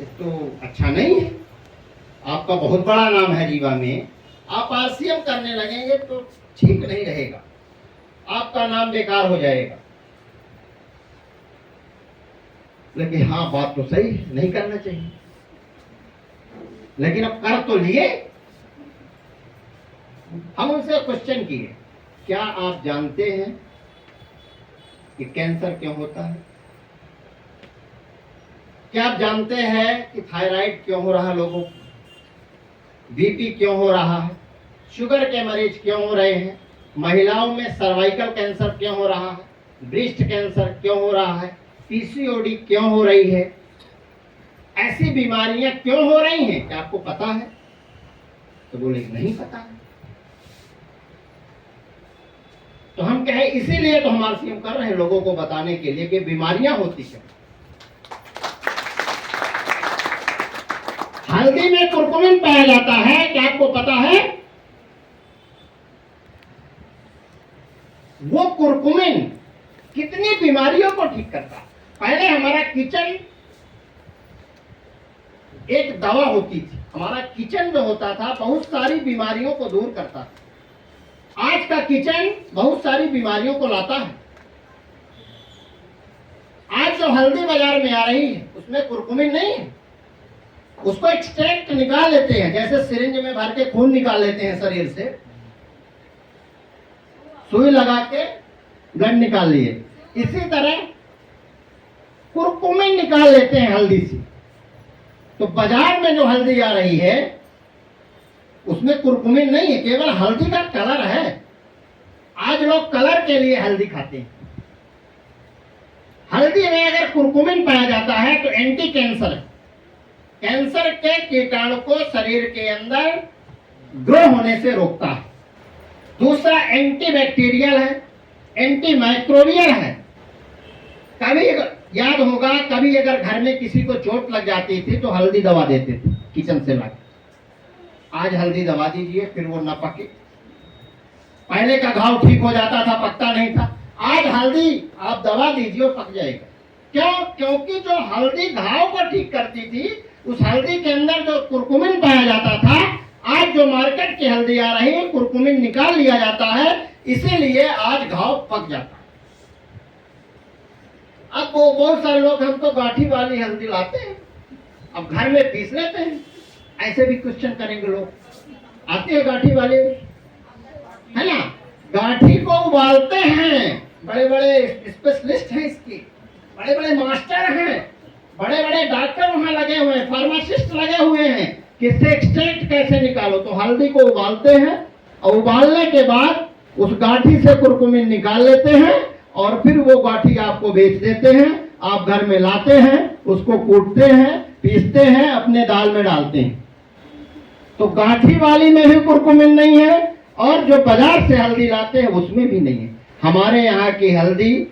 ये तो अच्छा नहीं है। आपका बहुत बड़ा नाम है रीवा में, आप आरसीएम करने लगेंगे तो ठीक नहीं रहेगा, आपका नाम बेकार हो जाएगा। लेकिन हाँ, बात तो सही है, नहीं करना चाहिए, लेकिन अब कर तो लिए। हम उनसे क्वेश्चन किए, क्या आप जानते हैं कि कैंसर क्यों होता है? क्या आप जानते हैं कि थायराइड क्यों हो रहा है लोगों को, बीपी क्यों हो रहा है, शुगर के मरीज क्यों हो रहे हैं, महिलाओं में सर्वाइकल कैंसर क्यों हो रहा है, ब्रेस्ट कैंसर क्यों हो रहा है, पीसीओडी क्यों हो रही है, ऐसी बीमारियां क्यों हो रही हैं, क्या आपको पता है? तो बोले नहीं पता है। तो हम कहे इसीलिए तो हम आरसीएम कर रहे हैं, लोगों को बताने के लिए कि बीमारियां होती क्यों। हल्दी में कुरकुमिन पाया जाता है, क्या आपको पता है? वो कुरकुमिन कितनी बीमारियों को ठीक करता है। पहले हमारा किचन एक दवा होती थी, हमारा किचन जो होता था बहुत सारी बीमारियों को दूर करता था। आज का किचन बहुत सारी बीमारियों को लाता है। आज जो हल्दी बाजार में आ रही है उसमें कुरकुमिन नहीं है, उसको एक्सट्रैक्ट निकाल लेते हैं, जैसे सिरिंज में भर के खून निकाल लेते हैं शरीर से, सुई लगा के ब्लड निकाल लिए, इसी तरह कुरकुमिन निकाल लेते हैं हल्दी से। तो बाजार में जो हल्दी आ रही है उसमें कुरकुमिन नहीं है, केवल हल्दी का कलर है। आज लोग कलर के लिए हल्दी खाते हैं। हल्दी में अगर कुरकुमिन पाया जाता है तो एंटी कैंसर है, कैंसर के कीटाणु को शरीर के अंदर ग्रो होने से रोकता है। दूसरा एंटी बैक्टीरियल है, एंटी माइक्रोबियल है। कभी याद होगा, कभी अगर घर में किसी को चोट लग जाती थी तो हल्दी दवा देते थे किचन से लाके। आज हल्दी दवा दीजिए फिर वो न पके। पहले का घाव ठीक हो जाता था, पकता नहीं था। आज हल्दी आप दवा दीजिए पक जाएगा। क्यों? क्योंकि जो हल्दी घाव को ठीक करती थी, उस हल्दी के अंदर जो कुरकुमिन पाया जाता था, आज जो मार्केट की हल्दी आ रही है कुरकुमिन निकाल लिया जाता है, इसीलिए आज घाव पक जाता है। अब वो बहुत सारे लोग हम तो गांठी वाली हल्दी लाते हैं, अब घर में पीस लेते हैं। ऐसे भी क्वेश्चन करेंगे लोग, आती है गांठी वाले, है ना? गांठी को उबालते हैं, बड़े बड़े स्पेशलिस्ट हैं इसकी, बड़े बड़े मास्टर हैं, बड़े बड़े डॉक्टर वहां लगे हुए हैं, फार्मासिस्ट लगे हुए हैं कि इससे एक्सट्रैक्ट कैसे निकालो। तो हल्दी को उबालते हैं और उबालने के बाद उस गांठी से कुरकुमिन निकाल लेते हैं और फिर वो गांठी आपको बेच देते हैं। आप घर में लाते हैं, उसको कूटते हैं, पीसते हैं, अपने दाल में डालते हैं। तो गांठी वाली में भी कुरकुमिन नहीं है और जो बाजार से हल्दी लाते हैं उसमें भी नहीं है। हमारे यहाँ की हल्दी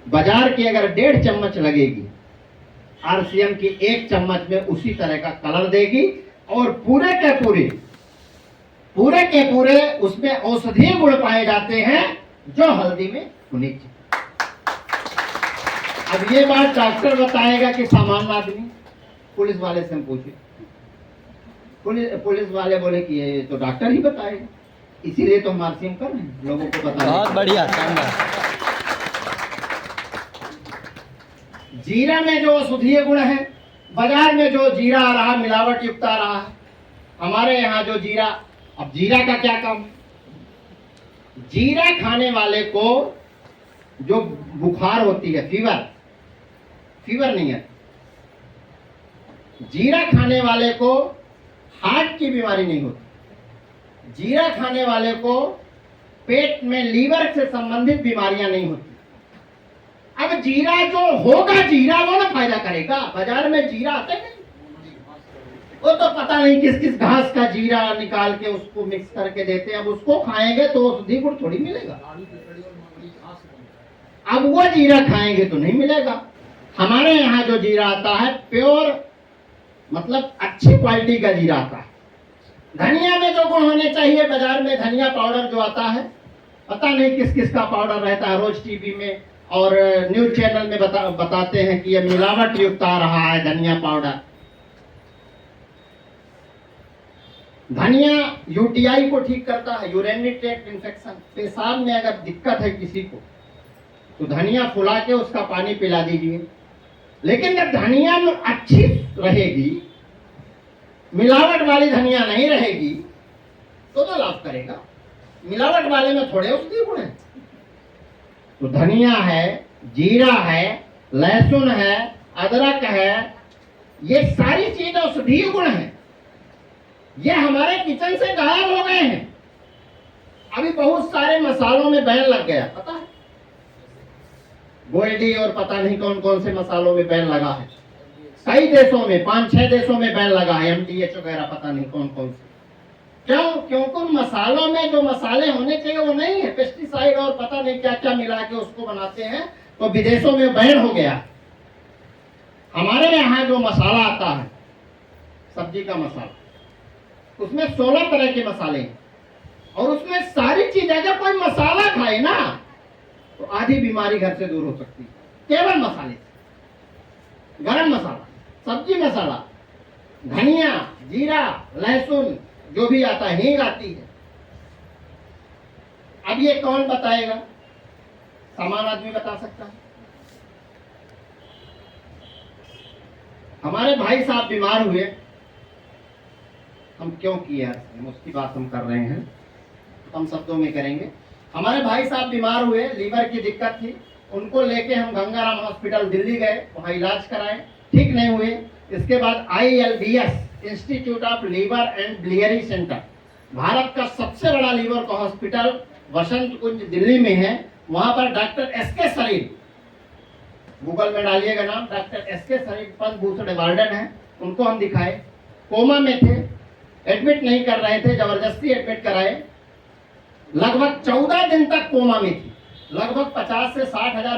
बाजार की अगर 1.5 चम्मच लगेगी, आरसीएम की 1 चम्मच में उसी तरह का कलर देगी और पूरे के पूरे उसमें औषधीय गुण पाए जाते हैं जो हल्दी में होनी चाहिए। अब ये बात डॉक्टर बताएगा कि सामान्य आदमी? पुलिस वाले से हम पूछे, पुलिस वाले बोले कि ये तो डॉक्टर ही बताएगा। इसीलिए तो हम आरसीएम कर रहे हैं, लोगों को बताएं। बहुत बढ़िया, शानदार। जीरा में जो औषधीय गुण है, बाजार में जो जीरा आ रहा मिलावट युक्त आ रहा है, हमारे यहाँ जो जीरा, अब जीरा का क्या काम? जीरा खाने वाले को जो बुखार होती है, फीवर नहीं है, जीरा खाने वाले को हार्ट की बीमारी नहीं होती, जीरा खाने वाले को पेट में लीवर से संबंधित बीमारियां नहीं होती। अब जीरा जो होगा, जीरा वो ना फायदा करेगा। बाजार में जीरा आते नहीं, वो तो पता नहीं किस किस घास का जीरा निकाल के उसको मिक्स करके देते हैं। अब उसको खाएंगे तो औषधि गुण थोड़ी मिलेगा। अब वो जीरा खाएंगे तो नहीं मिलेगा। हमारे यहाँ जो जीरा आता है प्योर, मतलब अच्छी क्वालिटी का जीरा आता है। धनिया में जो गुण होने चाहिए, बाजार में धनिया पाउडर जो आता है, पता नहीं किस किस का पाउडर रहता है। रोज टीवी में और न्यूज चैनल में बताते हैं कि ये मिलावट युक्त आ रहा है धनिया पाउडर। धनिया यूटीआई को ठीक करता है, यूरिनरी ट्रैक्ट इन्फेक्शन। पेशाब में अगर दिक्कत है किसी को तो धनिया फुला के उसका पानी पिला दीजिए। लेकिन जब धनिया में अच्छी रहेगी, मिलावट वाली धनिया नहीं रहेगी, तो लाभ करेगा। मिलावट वाले में थोड़े औषधि गुण है। तो धनिया है, जीरा है, लहसुन है, अदरक है, ये सारी चीजें औषधीय गुण है। ये हमारे किचन से गायब हो गए हैं। अभी बहुत सारे मसालों में बैन लग गया, पता है? गोल्डी और पता नहीं कौन कौन से मसालों में बैन लगा है। कई देशों में, 5-6 देशों में बैन लगा है, MDH वगैरह पता नहीं कौन कौन से। क्यों? क्योंकि मसालों में जो मसाले होने चाहिए वो नहीं है, पेस्टिसाइड और पता नहीं क्या क्या मिला के उसको बनाते हैं, तो विदेशों में बैन हो गया। हमारे यहाँ जो मसाला आता है, सब्जी का मसाला, उसमें 16 तरह के मसाले हैं और उसमें सारी चीज, अगर कोई मसाला खाए ना तो आधी बीमारी घर से दूर हो सकती है, केवल मसाले से। गरम मसाला, सब्जी मसाला, धनिया, जीरा, लहसुन, जो भी आता है, हींग आती है। अब ये कौन बताएगा? सामान्य आदमी बता सकता है। हमारे भाई साहब बीमार हुए, हम क्यों किया, उसकी बात हम कर रहे हैं, हम शब्दों में करेंगे। हमारे भाई साहब बीमार हुए, लीवर की दिक्कत थी, उनको लेके हम गंगाराम हॉस्पिटल दिल्ली गए, वहाँ इलाज कराए, ठीक नहीं हुए। इसके बाद ILBS, institute of liver and biliary centre, Bharat का सबसे बड़ा लीवर का हॉस्पिटल वसंत कुंज दिल्ली में है। वहाँ पर डॉक्टर SK सरीफ, गूगल में डालिएगा नाम, doctor SK Sharif Padma Bhushan awarded है। उनको हम दिखाए, कोमा में थे, एडमिट नहीं कर रहे थे, जबरदस्ती एडमिट कराए। लगभग 14 दिन तक कोमा में थी, लगभग 50 से 60 हजार